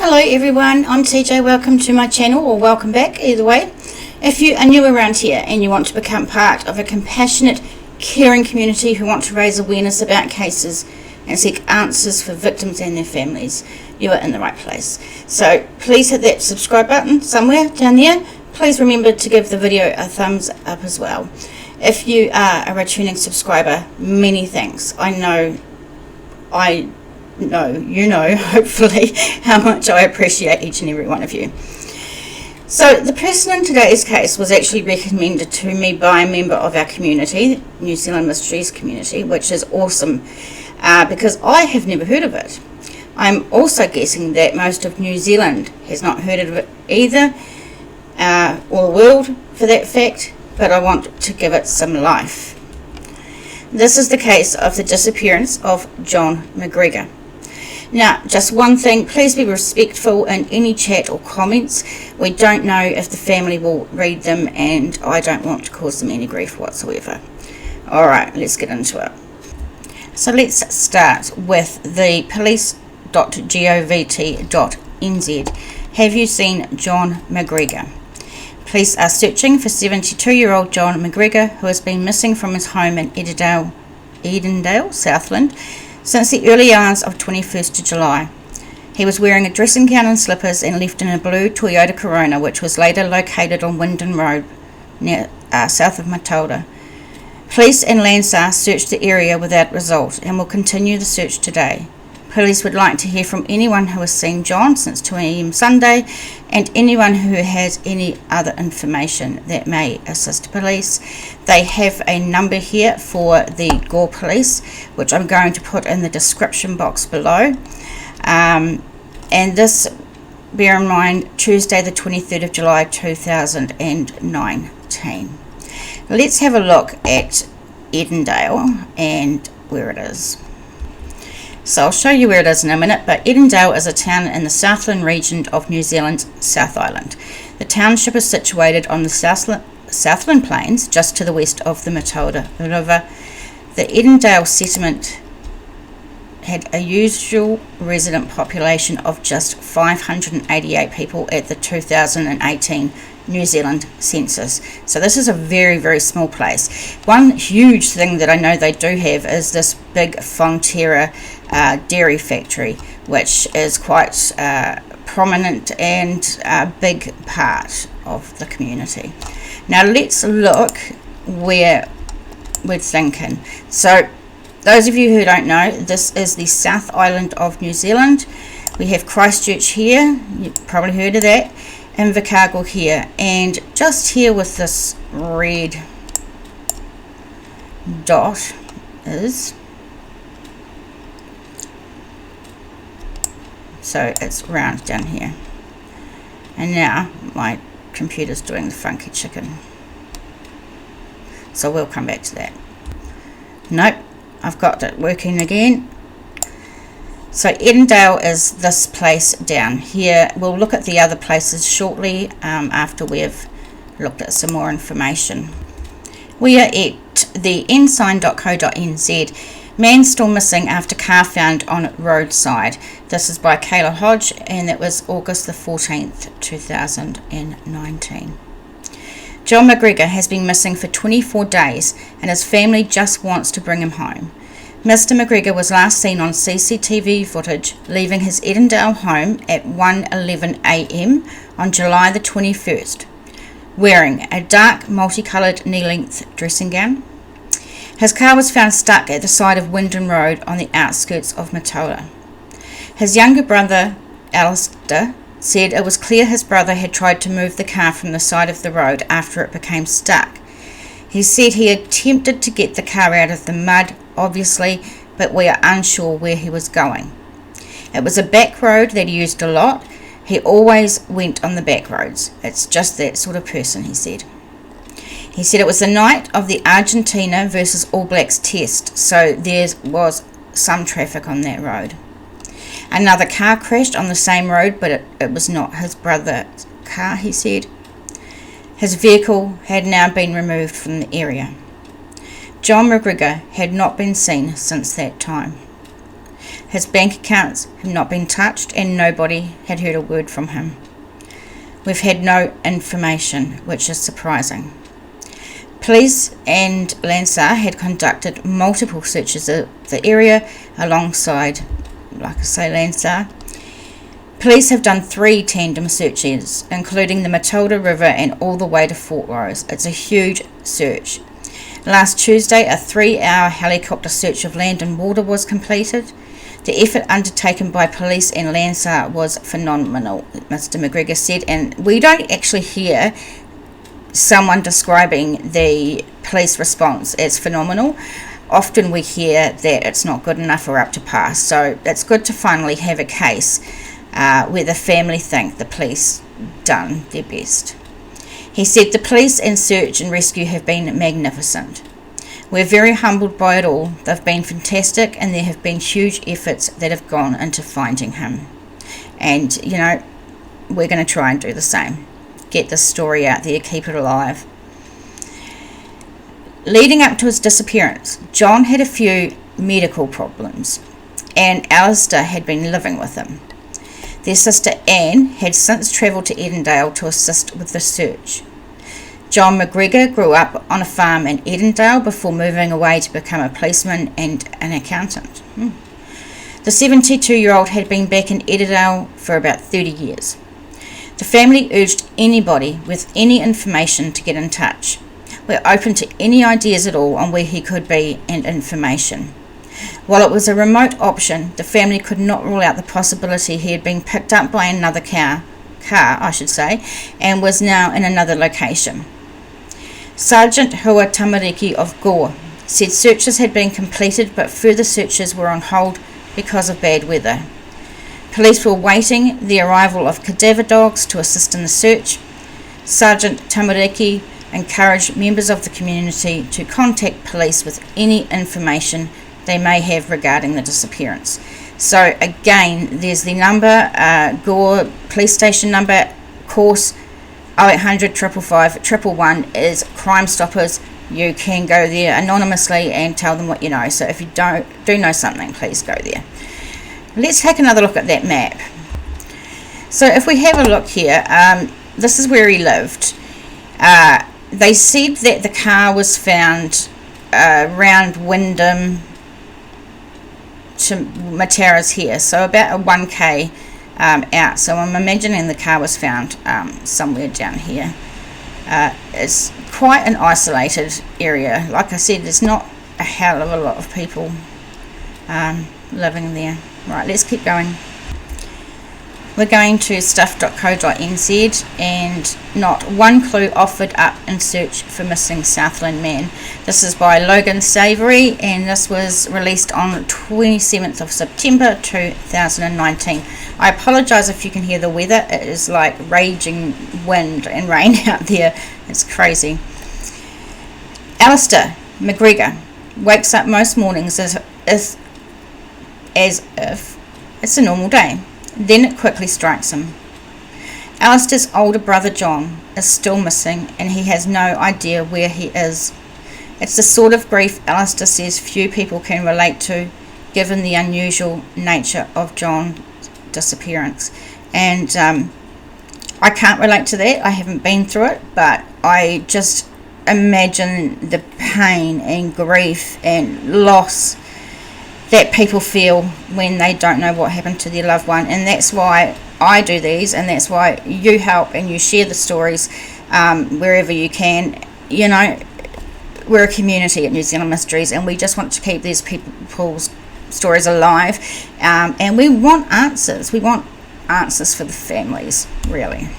Hello everyone, I'm TJ. Welcome to my channel, or welcome back, either way. If you are new around here and you want to become part of a compassionate, caring community who want to raise awareness about cases and seek answers for victims and their families, you are in the right place. So please hit that subscribe button somewhere down there. Please remember to give the video a thumbs up as well. If you are a returning subscriber, many thanks. I know, you know, hopefully, how much I appreciate each and every one of you. So the person in today's case was actually recommended to me by a member of our community, New Zealand Mysteries community, which is awesome because I have never heard of it. I'm also guessing that most of New Zealand has not heard of it either, or the world for that fact, but I want to give it some life. This is the case of the disappearance of John Macgregor. Now, just one thing, please be respectful in any chat or comments. We don't know if the family will read them, and I don't want to cause them any grief whatsoever. Alright, let's get into it. So let's start with the police.govt.nz. Have you seen John Macgregor? Police are searching for 72-year-old John Macgregor, who has been missing from his home in Edendale, Southland, since the early hours of 21st of July. He was wearing a dressing gown and slippers and left in a blue Toyota Corona, which was later located on Wyndon Road, near south of Matilda. Police and Landsar searched the area without result and will continue the search today. Police would like to hear from anyone who has seen John since 2 a.m. Sunday, and anyone who has any other information that may assist police. They have a number here for the Gore Police, which I'm going to put in the description box below. And this, bear in mind, Tuesday the 23rd of July 2019. Let's have a look at Edendale and where it is. So I'll show you where it is in a minute, but Edendale is a town in the Southland region of New Zealand's South Island. The township is situated on the Southland Plains, just to the west of the Matilda River. The Edendale settlement had a usual resident population of just 588 people at the 2018 New Zealand census. So this is a very, very small place. One huge thing that I know they do have is this big Fonterra dairy factory, which is quite prominent and a big part of the community. Now let's look where we're thinking. So those of you who don't know, this is the South Island of New Zealand. We have Christchurch here, you've probably heard of that, and Macgregor here, and just here with this red dot is, so it's round down here. And now my computer's doing the funky chicken, so we'll come back to that. Nope, I've got it working again. So Edendale is this place down here. We'll look at the other places shortly after we've looked at some more information. We are at the ensign.co.nz. Man still missing after car found on roadside. This is by Kayla Hodge, and that was August the 14th, 2019. John Macgregor has been missing for 24 days, and his family just wants to bring him home. Mr. Macgregor was last seen on CCTV footage leaving his Edendale home at 1:11 a.m. on July the 21st, wearing a dark multicoloured knee-length dressing gown. His car was found stuck at the side of Wyndon Road on the outskirts of Matilda. His younger brother, Alistair, said it was clear his brother had tried to move the car from the side of the road after it became stuck. He said he attempted to get the car out of the mud, obviously, but we are unsure where he was going. It was a back road that he used a lot. He always went on the back roads. It's just that sort of person, he said. He said it was the night of the Argentina versus All Blacks test, so there was some traffic on that road. Another car crashed on the same road, but it was not his brother's car, he said. His vehicle had now been removed from the area. John Macgregor had not been seen since that time. His bank accounts have not been touched and nobody had heard a word from him. We've had no information, which is surprising. Police and Landsar had conducted multiple searches of the area alongside, like I say, Landsar. Police have done 3 tandem searches, including the Matilda River and all the way to Fort Rose. It's a huge search. Last Tuesday, a 3-hour helicopter search of land and water was completed. The effort undertaken by police and Landsar was phenomenal, Mr. Macgregor said, and we don't actually hear someone describing the police response as phenomenal. Often we hear that it's not good enough or up to par, so it's good to finally have a case where the family think the police done their best. He said the police and search and rescue have been magnificent. We're very humbled by it all. They've been fantastic, and there have been huge efforts that have gone into finding him. And, you know, we're going to try and do the same. Get this story out there, keep it alive. Leading up to his disappearance, John had a few medical problems, and Alistair had been living with him. Their sister Anne had since travelled to Edendale to assist with the search. John Macgregor grew up on a farm in Edendale before moving away to become a policeman and an accountant. The 72-year-old had been back in Edendale for about 30 years. The family urged anybody with any information to get in touch. We're open to any ideas at all on where he could be and information. While it was a remote option, the family could not rule out the possibility he had been picked up by another car, and was now in another location. Sergeant Hua Tamariki of Gore said searches had been completed, but further searches were on hold because of bad weather. Police were waiting the arrival of cadaver dogs to assist in the search. Sergeant Tamariki encouraged members of the community to contact police with any information they may have regarding the disappearance. So again, there's the number, Gore Police Station number, course 0800 555 111 is Crimestoppers. You can go there anonymously and tell them what you know. So if you do know something, please go there. Let's take another look at that map. So if we have a look here, this is where he lived. They said that the car was found around Wyndham to Matara's here, so about a 1k out. So I'm imagining the car was found somewhere down here. It's quite an isolated area. Like I said, there's not a hell of a lot of people living there. Right, let's keep going. We're going to stuff.co.nz, and not one clue offered up in search for missing Southland man. This is by Logan Savoury, and this was released on 27th of September 2019. I apologise if you can hear the weather. It is like raging wind and rain out there. It's crazy. Alistair Macgregor wakes up most mornings as if it's a normal day. Then it quickly strikes him. Alistair's older brother John is still missing, and he has no idea where he is. It's the sort of grief Alistair says few people can relate to, given the unusual nature of John's disappearance. And I can't relate to that. I haven't been through it, but I just imagine the pain and grief and loss that people feel when they don't know what happened to their loved one. And that's why I do these, and that's why you help and you share the stories wherever you can. You know, we're a community at New Zealand Mysteries, and we just want to keep these people's stories alive, and we want answers. We want answers for the families, really.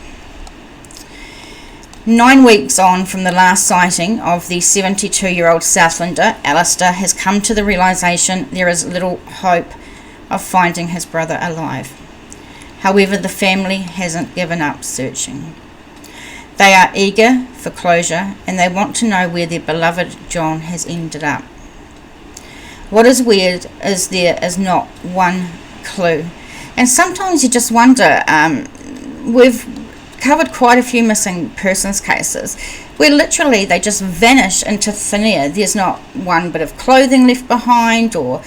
9 weeks on from the last sighting of the 72-year-old Southlander, Alistair has come to the realisation there is little hope of finding his brother alive. However, the family hasn't given up searching. They are eager for closure, and they want to know where their beloved John has ended up. What is weird is there is not one clue. And sometimes you just wonder, we've covered quite a few missing persons cases where literally they just vanish into thin air. There's not one bit of clothing left behind, or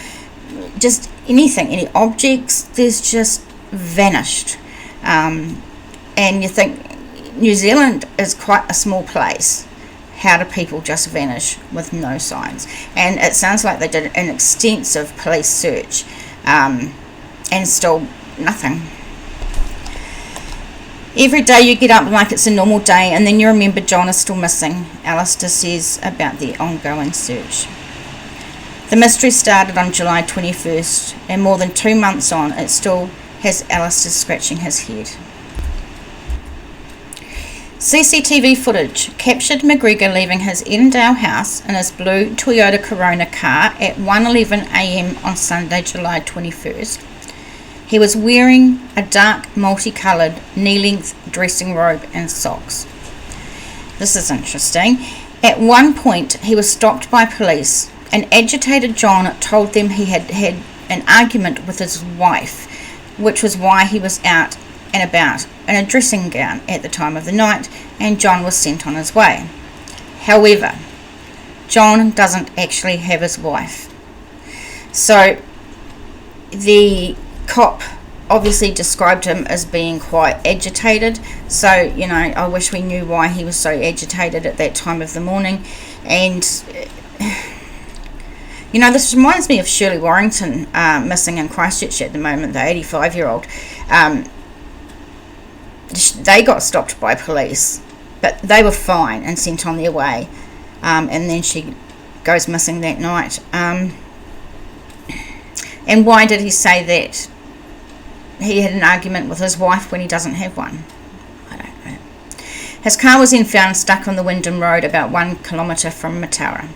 just anything, any objects, there's just vanished. And you think New Zealand is quite a small place. How do people just vanish with no signs? And it sounds like they did an extensive police search, and still nothing. Every day you get up like it's a normal day, and then you remember John is still missing, Alistair says about the ongoing search. The mystery started on July 21st, and more than 2 months on, it still has Alistair scratching his head. CCTV footage captured Macgregor leaving his Edendale house in his blue Toyota Corona car at 1:11 a.m. on Sunday, July 21st. He was wearing a dark multicoloured knee-length dressing robe and socks. This is interesting. At one point he was stopped by police. An agitated John told them he had had an argument with his wife, which was why he was out and about in a dressing gown at the time of the night, and John was sent on his way. However, John doesn't actually have his wife. So the cop obviously described him as being quite agitated. So, I wish we knew why he was so agitated at that time of the morning. And this reminds me of Shirley Warrington missing in Christchurch at the moment, the 85-year-old. They got stopped by police, but they were fine and sent on their way. And then she goes missing that night. And why did he say that he had an argument with his wife when he doesn't have one? I don't know. His car was then found stuck on the Wyndham Road about 1 kilometre from Mataura.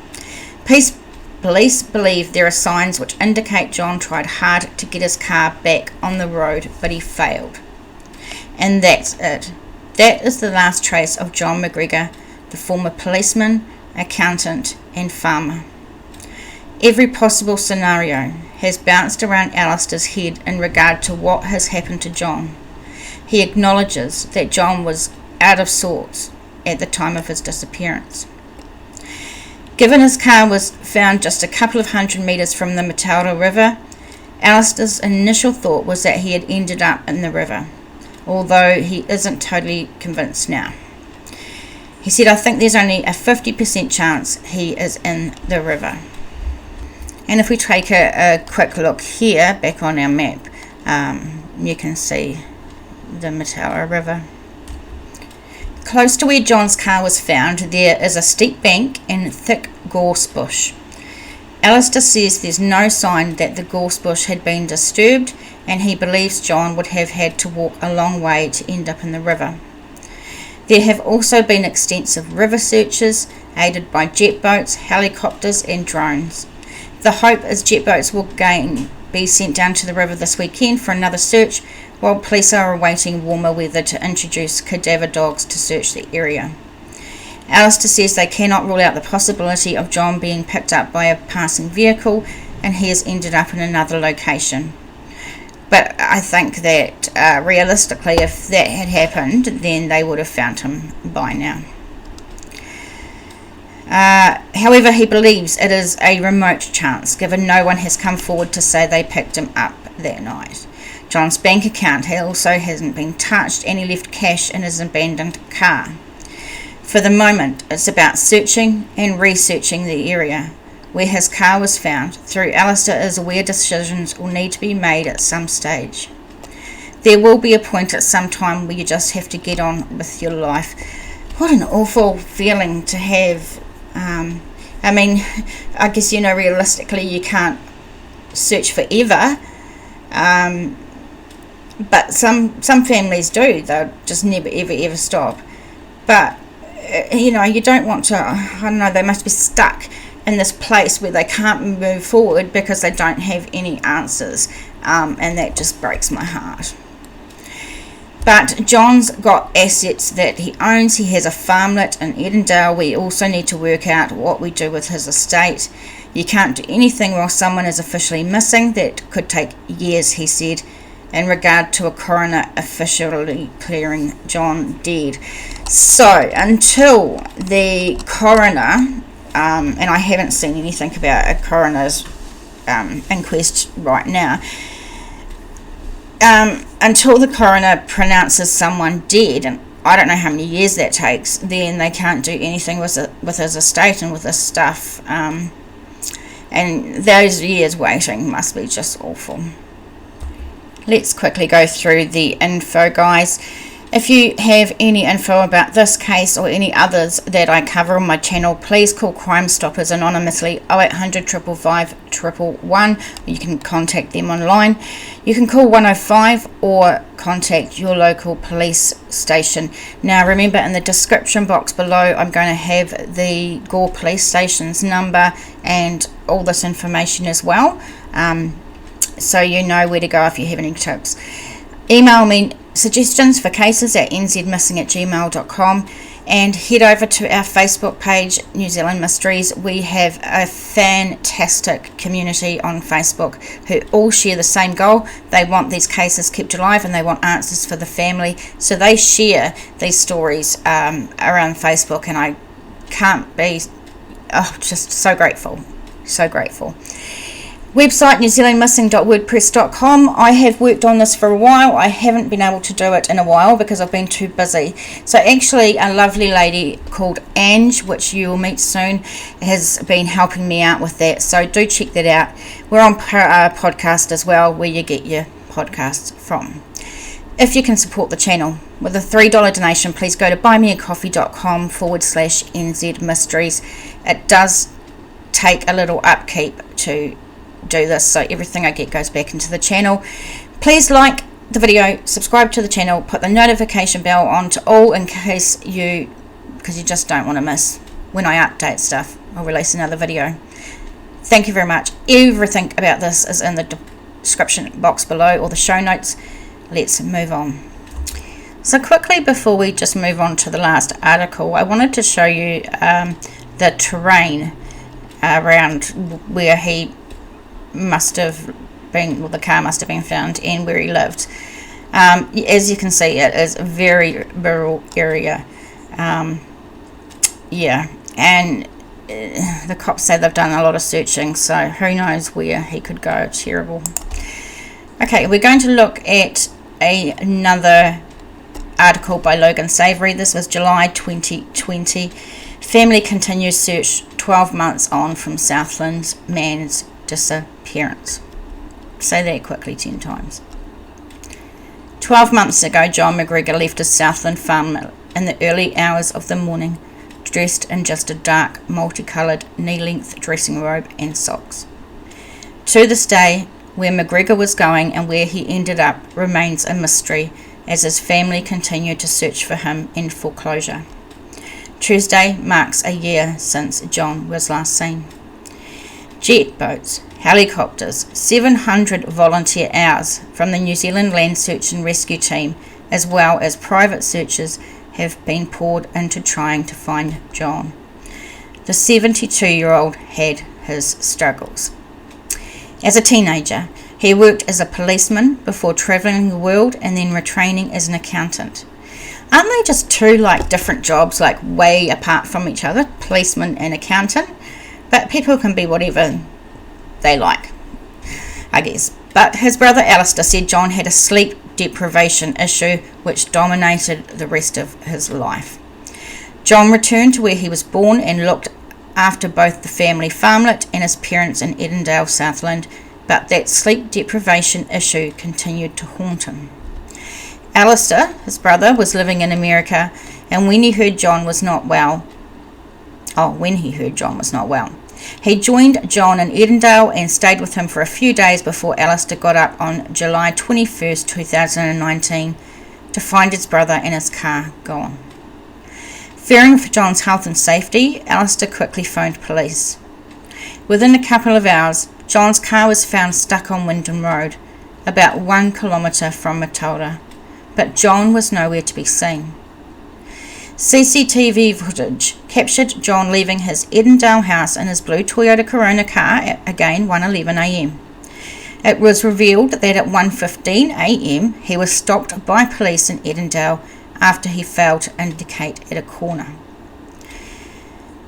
Police believe there are signs which indicate John tried hard to get his car back on the road, but he failed. And that's it. That is the last trace of John Macgregor, the former policeman, accountant and farmer. Every possible scenario has bounced around Alistair's head in regard to what has happened to John. He acknowledges that John was out of sorts at the time of his disappearance. Given his car was found just a couple of 100 metres from the Mataura River, Alistair's initial thought was that he had ended up in the river, although he isn't totally convinced now. He said, "I think there's only a 50% chance he is in the river." And if we take a quick look here, back on our map, you can see the Mataura River. Close to where John's car was found, there is a steep bank and thick gorse bush. Alistair says there's no sign that the gorse bush had been disturbed, and he believes John would have had to walk a long way to end up in the river. There have also been extensive river searches, aided by jet boats, helicopters and drones. The hope is jet boats will be sent down to the river this weekend for another search, while police are awaiting warmer weather to introduce cadaver dogs to search the area. Alistair says they cannot rule out the possibility of John being picked up by a passing vehicle and he has ended up in another location. But I think that realistically, if that had happened, then they would have found him by now. However, he believes it is a remote chance, given no one has come forward to say they picked him up that night. John's bank account also hasn't been touched, and he left cash in his abandoned car. For the moment, it's about searching and researching the area where his car was found. Through Alistair is aware decisions will need to be made at some stage. There will be a point at some time where you just have to get on with your life. What an awful feeling to have. I guess, realistically you can't search forever. But some families do. They'll just never, ever stop. But, you don't want to, they must be stuck in this place where they can't move forward because they don't have any answers. And that just breaks my heart. But John's got assets that he owns. He has a farmlet in Edendale. We also need to work out what we do with his estate. You can't do anything while someone is officially missing. That could take years, he said, in regard to a coroner officially declaring John dead. So until the coroner, and I haven't seen anything about a coroner's inquest right now. Until the coroner pronounces someone dead, and I don't know how many years that takes, then they can't do anything with his estate and with his stuff. And those years waiting must be just awful. Let's quickly go through the info, guys. If you have any info about this case or any others that I cover on my channel, please call Crimestoppers anonymously 0800 555 111. You can contact them online. You can call 105 or contact your local police station. Now remember, in the description box below I'm going to have the Gore Police station's number and all this information as well, so you know where to go if you have any tips. Email me suggestions for cases at nzmissing@gmail.com, and head over to our Facebook page, New Zealand Mysteries. We have a fantastic community on Facebook who all share the same goal. They want these cases kept alive and they want answers for the family, so they share these stories around Facebook, and I can't be just so grateful. Website newzealandmissing.wordpress.com. I have worked on this for a while. I haven't been able to do it in a while because I've been too busy. So actually a lovely lady called Ange, which you will meet soon, has been helping me out with that. So do check that out. We're on podcast as well, where you get your podcasts from. If you can support the channel with a $3 donation, please go to buymeacoffee.com/NZ Mysteries. It does take a little upkeep to do this, so everything I get goes back into the channel. Please like the video, subscribe to the channel, put the notification bell on to all in case because you just don't want to miss when I update stuff. I'll release another video. Thank you very much. Everything about this is in the description box below, or the show notes. Let's move on. So quickly, before we just move on to the last article, I wanted to show you the terrain around where he must have been, well, the car must have been found, and where he lived. As you can see, it is a very rural area. And the cops say they've done a lot of searching, so who knows where he could go. Terrible. Okay, we're going to look at another article by Logan Savory. This was July 2020. Family continues search 12 months on from Southland man's disappearance. Say that quickly 10 times. 12 months ago, John Macgregor left his Southland farm in the early hours of the morning, dressed in just a dark, multicoloured, knee-length dressing robe and socks. To this day, where Macgregor was going and where he ended up remains a mystery, as his family continue to search for him in foreclosure. Tuesday marks a year since John was last seen. Jet boats, helicopters, 700 volunteer hours from the New Zealand Land Search and Rescue Team, as well as private searches, have been poured into trying to find John. The 72-year-old had his struggles. As a teenager, he worked as a policeman before travelling the world and then retraining as an accountant. Aren't they just two different jobs, way apart from each other, policeman and accountant? But people can be whatever they like, I guess. But his brother Alistair said John had a sleep deprivation issue which dominated the rest of his life. John returned to where he was born and looked after both the family farmlet and his parents in Edendale, Southland, but that sleep deprivation issue continued to haunt him. Alistair, his brother, was living in America, and when he heard John was not well, he joined John in Edendale and stayed with him for a few days before Alistair got up on July 21st, 2019 to find his brother and his car gone. Fearing for John's health and safety, Alistair quickly phoned police. Within a couple of hours, John's car was found stuck on Wyndham Road, about 1 kilometre from Matilda, but John was nowhere to be seen. CCTV footage captured John leaving his Edendale house in his blue Toyota Corona car at, again, 1:11 a.m. It was revealed that at 1:15 a.m. he was stopped by police in Edendale after he failed to indicate at a corner.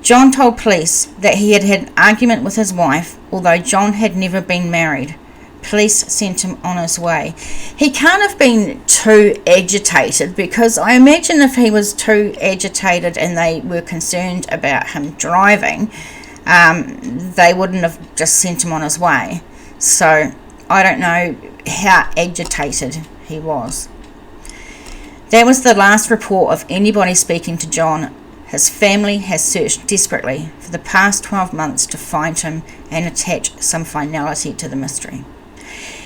John told police that he had had an argument with his wife, although John had never been married. Police sent him on his way. He can't have been too agitated, because I imagine if he was too agitated and they were concerned about him driving, they wouldn't have just sent him on his way. So I don't know how agitated he was. That was the last report of anybody speaking to John. His family has searched desperately for the past 12 months to find him and attach some finality to the mystery.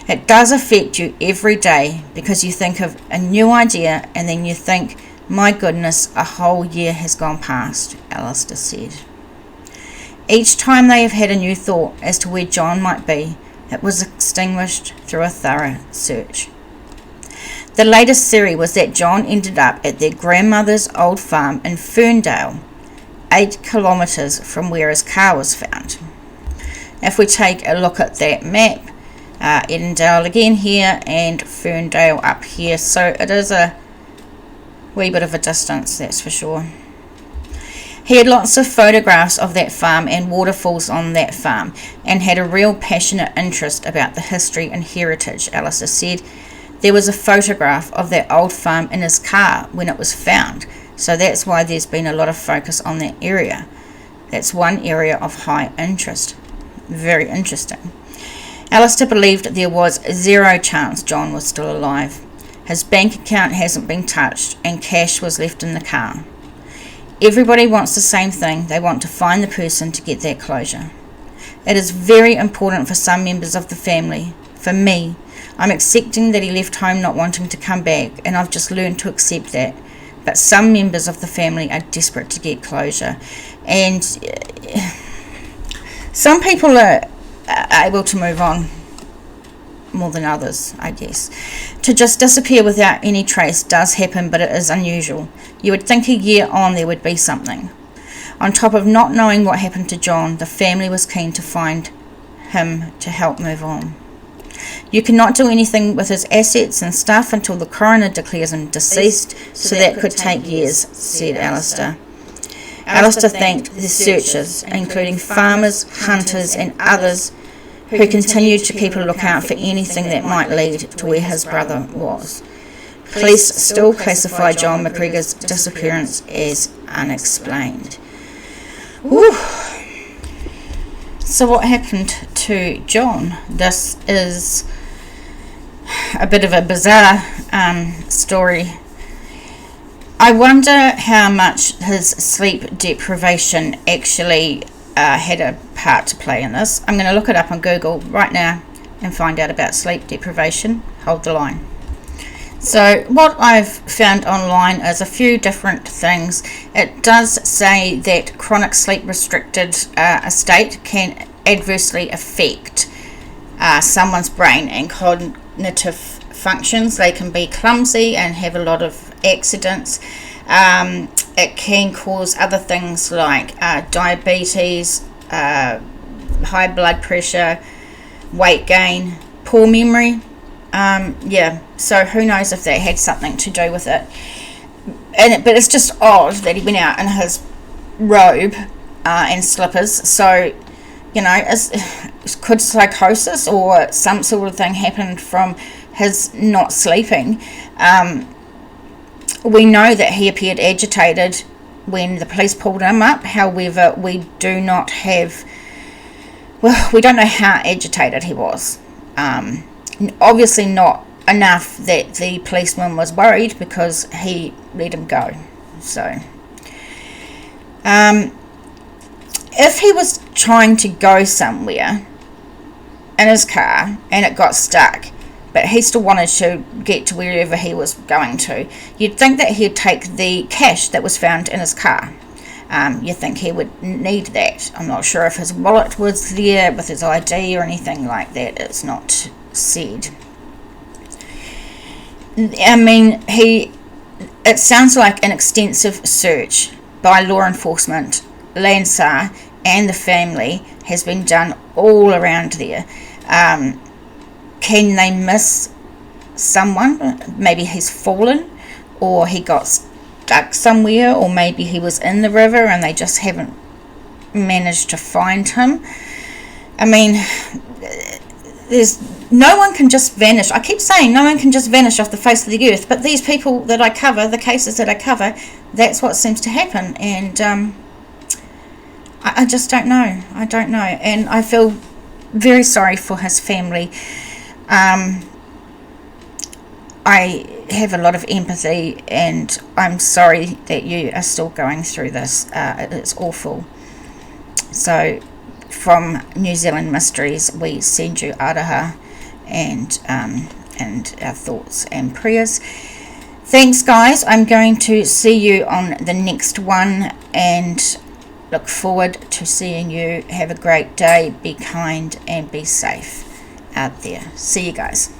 It does affect you every day, because you think of a new idea and then you think, my goodness, a whole year has gone past, Alistair said. Each time they have had a new thought as to where John might be, it was extinguished through a thorough search. The latest theory was that John ended up at their grandmother's old farm in Ferndale, 8 kilometres from where his car was found. If we take a look at that map, Edendale again here and Ferndale up here, so it is a wee bit of a distance, that's for sure. He had lots of photographs of that farm and waterfalls on that farm, and had a real passionate interest about the history and heritage, Alistair said. There was a photograph of that old farm in his car when it was found, so that's why there's been a lot of focus on that area. That's one area of high interest. Very interesting. Alistair believed there was zero chance John was still alive. His bank account hasn't been touched and cash was left in the car. Everybody wants the same thing. They want to find the person to get that closure. It is very important for some members of the family. For me, I'm accepting that he left home not wanting to come back, and I've just learned to accept that. But some members of the family are desperate to get closure. And some people are able to move on more than others, I guess. To just disappear without any trace does happen, but it is unusual. You would think a year on there would be something. On top of not knowing what happened to John, the family was keen to find him to help move on. You cannot do anything with his assets and stuff until the coroner declares him deceased, so that could take years, said Alistair. Alistair thanked the searchers, including farmers, hunters and others who continued to keep a lookout for anything that might lead to where his brother was. Police still classify John Macgregor's disappearance as unexplained. Whew. So what happened to John? This is a bit of a bizarre story. I wonder how much his sleep deprivation actually had a part to play in this. I'm going to look it up on Google right now and find out about sleep deprivation. Hold the line. So what I've found online is a few different things. It does say that chronic sleep restricted state can adversely affect someone's brain and cognitive functions. They can be clumsy and have a lot of accidents. It can cause other things like diabetes, high blood pressure, weight gain, poor memory. So who knows if that had something to do with it. But it's just odd that he went out in his robe and slippers. So, could psychosis or some sort of thing happen from his not sleeping? We know that he appeared agitated when the police pulled him up. However, we don't know how agitated he was. Obviously not enough that the policeman was worried, because he let him go. So, if he was trying to go somewhere in his car and it got stuck, but he still wanted to get to wherever he was going to, you'd think that he'd take the cash that was found in his car. You think he would need that. I'm not sure if his wallet was there with his ID or anything like that. It's not said. I mean, it sounds like an extensive search by law enforcement, Landsar and the family has been done all around there. Can they miss someone? Maybe he's fallen, or he got stuck somewhere, or maybe he was in the river and they just haven't managed to find him. I mean, no one can just vanish. I keep saying no one can just vanish off the face of the earth, but these people that I cover, the cases that I cover, that's what seems to happen. And I just don't know. I don't know. And I feel very sorry for his family. I have a lot of empathy, and I'm sorry that you are still going through this. It's awful. So from New Zealand Mysteries, we send you araha and our thoughts and prayers. Thanks, guys. I'm going to see you on the next one, and look forward to seeing you. Have a great day. Be kind and be safe out there. See you guys.